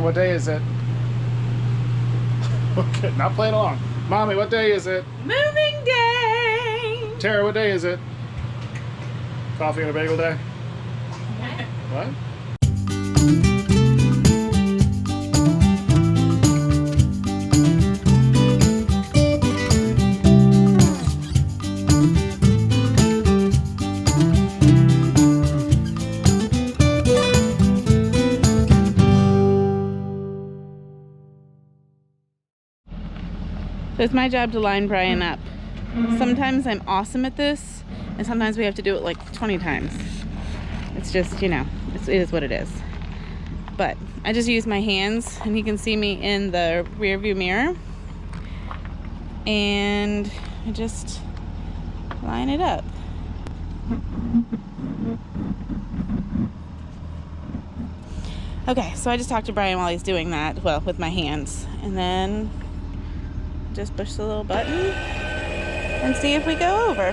what day is it? Okay, not playing along. Mommy, what day is it? Moving day! Tara, what day is it? Coffee and a bagel day? What? So it's my job to line Brian up. Sometimes I'm awesome at this, and sometimes we have to do it like 20 times. It's just, you know, it is what it is. But I just use my hands, and he can see me in the rear view mirror. And I just line it up. Okay, so I just talked to Brian while he's doing that, well, with my hands. And then just push the little button and see if we go over.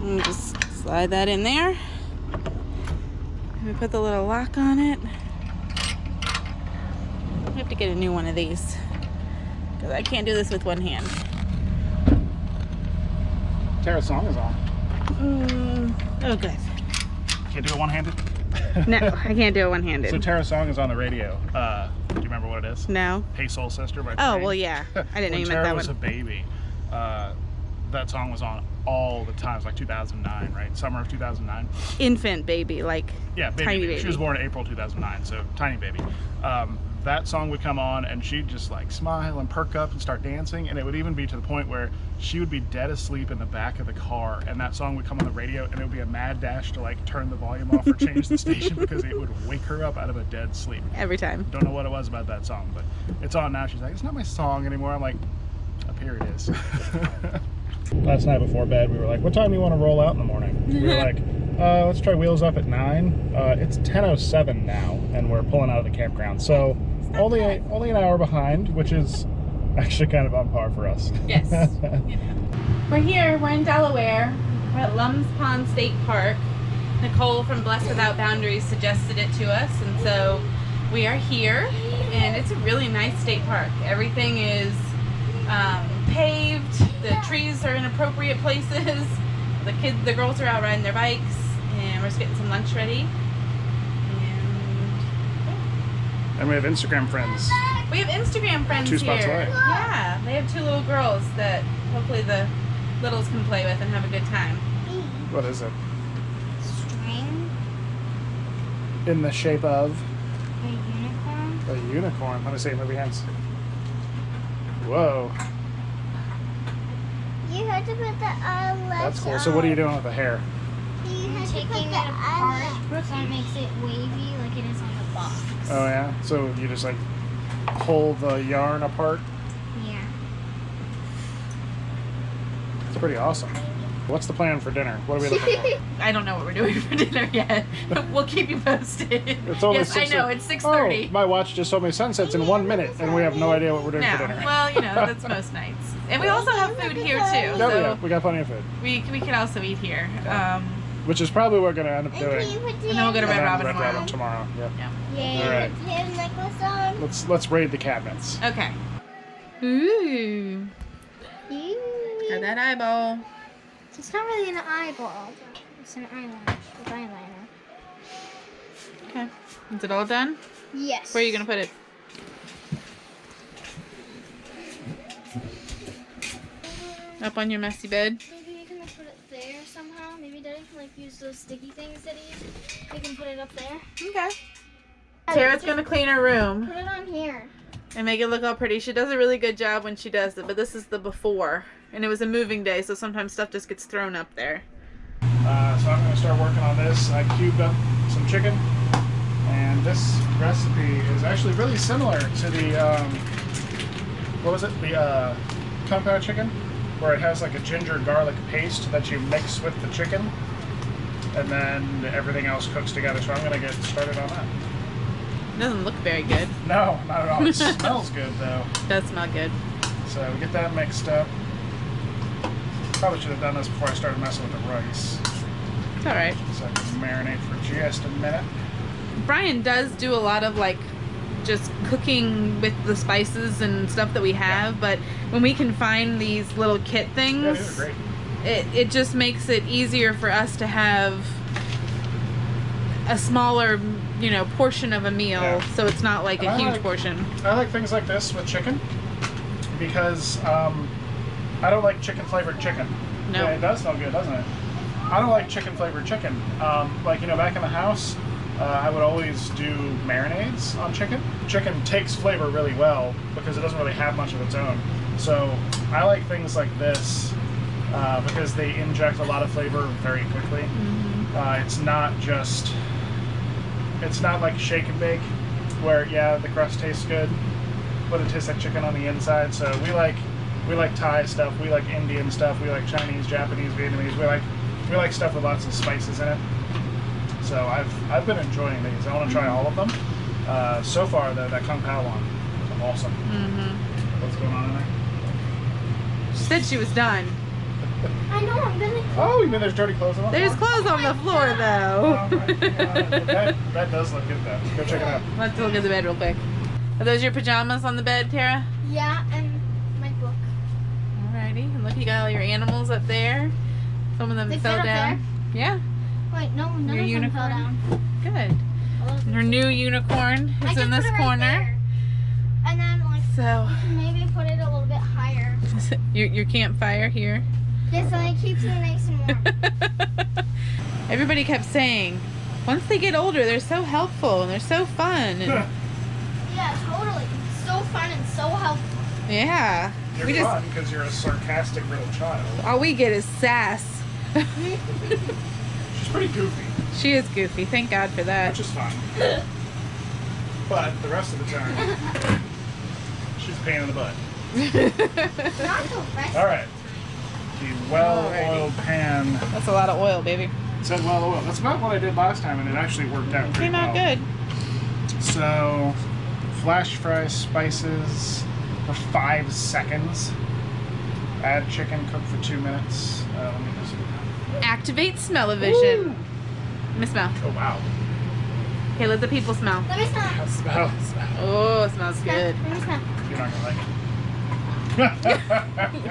And just slide that in there. And we put the little lock on it. I have to get a new one of these because I can't do this with one hand. Tara's song is on. Oh, good. Can't do it one-handed? No, I can't do it one-handed. So Terra's song is on the radio. Do you remember what it is? No. Hey Soul Sister by Oh, Train. well, yeah. I didn't know you meant Tara that was one. a baby, that song was on all the time. It was like 2009, right? Summer of 2009. Infant baby, like Yeah, baby. tiny baby. She was born in April 2009, so tiny baby. That song would come on and she'd just like smile and perk up and start dancing, and it would even be to the point where she would be dead asleep in the back of the car and that song would come on the radio and it would be a mad dash to like turn the volume off or change the station because it would wake her up out of a dead sleep. Every time. Don't know what it was about that song, but it's on now. She's like, it's not my song anymore. I'm like, up here it is. Last night before bed, we were like, what time do you want to roll out in the morning? We were like, let's try wheels up at 9. It's 10:07 now, and we're pulling out of the campground. So only an hour behind, which is actually kind of on par for us. Yes. We're here. We're in Delaware. We're at Lums Pond State Park. Nicole from Blessed Without Boundaries suggested it to us, and so we are here. And it's a really nice state park. Everything is paved. The trees are in appropriate places. The girls are out riding their bikes, and we're just getting some lunch ready. And we have Instagram friends. We have Instagram friends 2 spots here. away. Yeah, they have 2 little girls that hopefully the littles can play with and have a good time. What is it? String. In the shape of A unicorn. a unicorn. Let me see. Move your hands. Whoa. You have to put the eyelash. That's cool. So what are you doing with the hair? You have to put the apart so it makes it wavy like it is on the box. Oh yeah. So you just like pull the yarn apart. Yeah. It's pretty awesome. What's the plan for dinner? What are we looking for? I don't know what we're doing for dinner yet. We'll keep you posted. It's only yes, I know. It's 6:30. Oh, my watch just told me sunset's in 1 minute, and we have no idea what we're doing No. for dinner. Well, you know, that's most nights. And we also have food here too. No, So yeah, we got plenty of food, we can also eat here. which is probably what we're going to end up doing. And then we'll go to Red And then Robin Red tomorrow. Robin tomorrow. Yep. Yeah. Yeah. All right. Put his necklace on. Let's raid the cabinets. Okay. Ooh. Got that eyeball. It's not really an eyeball. It's an eyelash with eyeliner. Okay. Is it all done? Yes. Where are you gonna put it? Up on your messy bed? Maybe you can put it there somehow. Maybe Daddy can like use those sticky things that he used. We can put it up there. Okay. Tara's gonna clean her room Put it on here. and make it look all pretty. She does a really good job when she does it, but this is the before. And it was a moving day, so sometimes stuff just gets thrown up there. So I'm going to start working on this. I cubed up some chicken, and this recipe is actually really similar to the, what was it? The kung pao chicken, where it has like a ginger garlic paste that you mix with the chicken, and then everything else cooks together. So I'm going to get started on that. It doesn't look very good. No, not at all. It smells good though. It does smell good. So we get that mixed up. Probably should have done this before I started messing with the rice. It's all right. So I can marinate for just a minute. Brian does do a lot of like just cooking with the spices and stuff that we have, but when we can find these little kit things, Yeah, these are great. it just makes it easier for us to have a smaller, you know, portion of a meal, Yeah. so it's not like a huge like- portion. I like things like this with chicken because I don't like chicken flavored chicken. No. Yeah, it does smell good, doesn't it? I don't like chicken flavored chicken. Like, you know, back in the house, I would always do marinades on chicken. Chicken takes flavor really well because it doesn't really have much of its own. So I like things like this because they inject a lot of flavor very quickly. It's not like shake and bake where, yeah, the crust tastes good, but it tastes like chicken on the inside. So we like Thai stuff, we like Indian stuff, we like Chinese, Japanese, Vietnamese. We like stuff with lots of spices in it. So I've been enjoying these. I want to try all of them. So far, though, that Kung Pao one is awesome. What's going on in there? She said she was done. I know, I'm gonna. Oh, you mean there's dirty clothes on the There's floor? clothes on the floor, Oh, though. my God. That does look good, though. Go check it out. Let's look at the bed real quick. Are those your pajamas on the bed, Tara? Yeah, and my book. Alrighty. And look, you got all your animals up there. Some of them They fell fit up down. Yeah, Wait, no, none Your of them unicorn? fell down. good. All of them. Her new unicorn I is can in this put it right corner. there. And then, like, So, maybe put it a little bit higher. your campfire here. Just so it keeps it nice and warm. Everybody kept saying, once they get older, they're so helpful and they're so fun. And, Yeah, totally. It's so fun and so helpful. yeah. You're We just, fun because you're a sarcastic little child. all we get is sass. She's pretty goofy, She is goofy. Thank God for that. which is fun. But the rest of the time, she's a pain in the butt. Not the rest. All right. The well-oiled pan. That's a lot of oil, baby. It said well-oiled. That's about what I did last time, and it actually worked out pretty Came out well. good. So, flash fry spices for 5 seconds. Add chicken, cook for 2 minutes. Let me just... Activate smell-o-vision. Let me smell. Oh, wow. Okay, let the people smell. Let me smell. Smell. Oh, it smells good. Let me smell. You're not going to like it.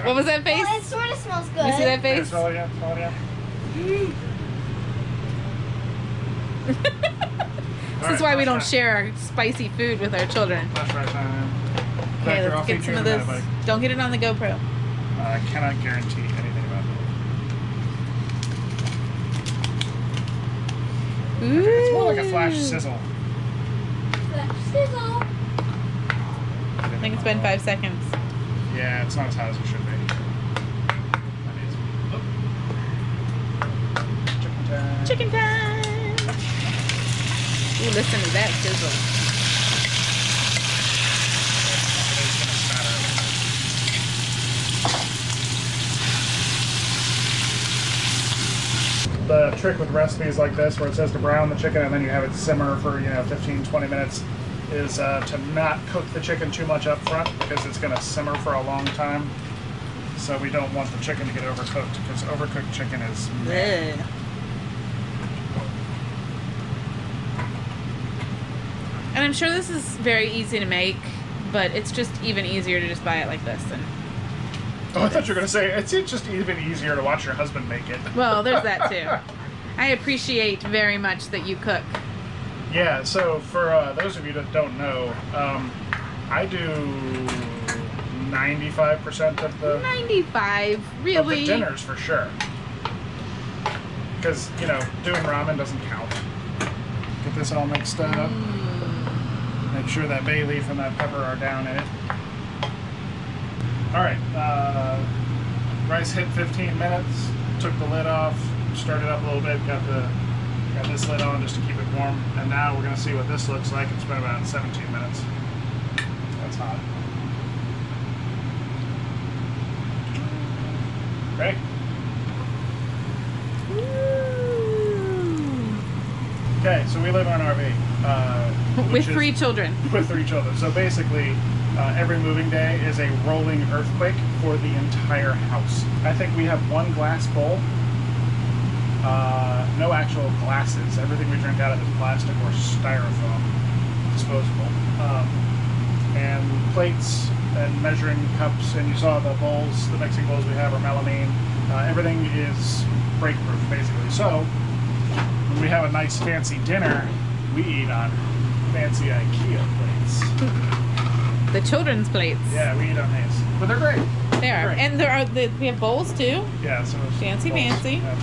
What was that face? Well, it sort of smells good. You see that Hey, face? smell it again. Smell it again. This is why we don't share our spicy food with our children. Flash fry time. Okay, Doctor, I'll let's get feed some you of in a this. minute, buddy. Don't get it on the GoPro. I cannot guarantee anything about that. Ooh. It's more like a flash sizzle. Sizzle. I think it's been 5 seconds. Yeah, it's not as hot as it should be. That needs chicken time. Chicken time! Ooh, listen to that sizzle. The trick with recipes like this, where it says to brown the chicken and then you have it simmer for 15, 20 minutes, is to not cook the chicken too much up front because it's going to simmer for a long time. So we don't want the chicken to get overcooked because overcooked chicken is meh. Ugh. And I'm sure this is very easy to make, but it's just even easier to just buy it like this. And Oh, I thought you were going to say it's just even easier to watch your husband make it. well, there's that too. I appreciate very much that you cook. Yeah, so for those of you that don't know, I do 95% of the 95, of really? the dinners for sure. Because, doing ramen doesn't count. Get this all mixed up. Make sure that bay leaf and that pepper are down in it. Alright, rice hit 15 minutes, took the lid off, started up a little bit, got this lid on just to keep it warm, and now we're going to see what this looks like. It's been about 17 minutes. That's hot. Ready? Okay, so we live in an RV. With 3 children. With 3 children. So basically, every moving day is a rolling earthquake for the entire house. I think we have 1 glass bowl No actual glasses. Everything we drink out of is plastic or styrofoam, disposable. And plates and measuring cups, and you saw the bowls, the mixing bowls we have are melamine. Everything is break-proof, basically. So, when we have a nice fancy dinner, we eat on fancy IKEA plates. The children's plates. Yeah, we eat on these. But they're great. They are. Great. And we have bowls too. Yeah, so it's Fancy, bowls. fancy. Yeah.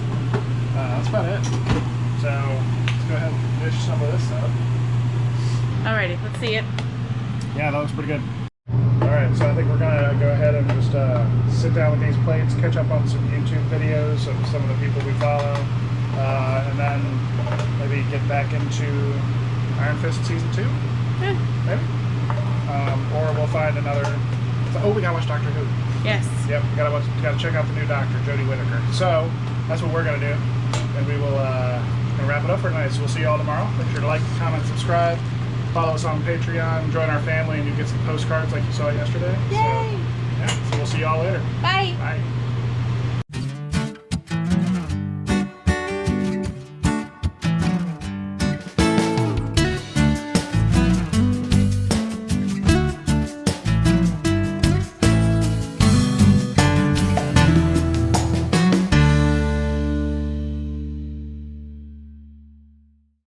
That's about it. So, let's go ahead and dish some of this up. Alrighty, let's see it. Yeah, that looks pretty good. Alright, so I think we're gonna go ahead and just sit down with these plates, catch up on some YouTube videos of some of the people we follow, and then maybe get back into Iron Fist Season 2, maybe? Or we'll find another... Oh, we gotta watch Doctor Who. Yes. Yep, we gotta check out the new Doctor, Jodie Whittaker. So, that's what we're gonna do, and we will gonna wrap it up for tonight. So we'll see you all tomorrow. Make sure to like, comment, subscribe. Follow us on Patreon, join our family, and you get some postcards like you saw yesterday. Yay! So we'll see you all later. Bye. Bye.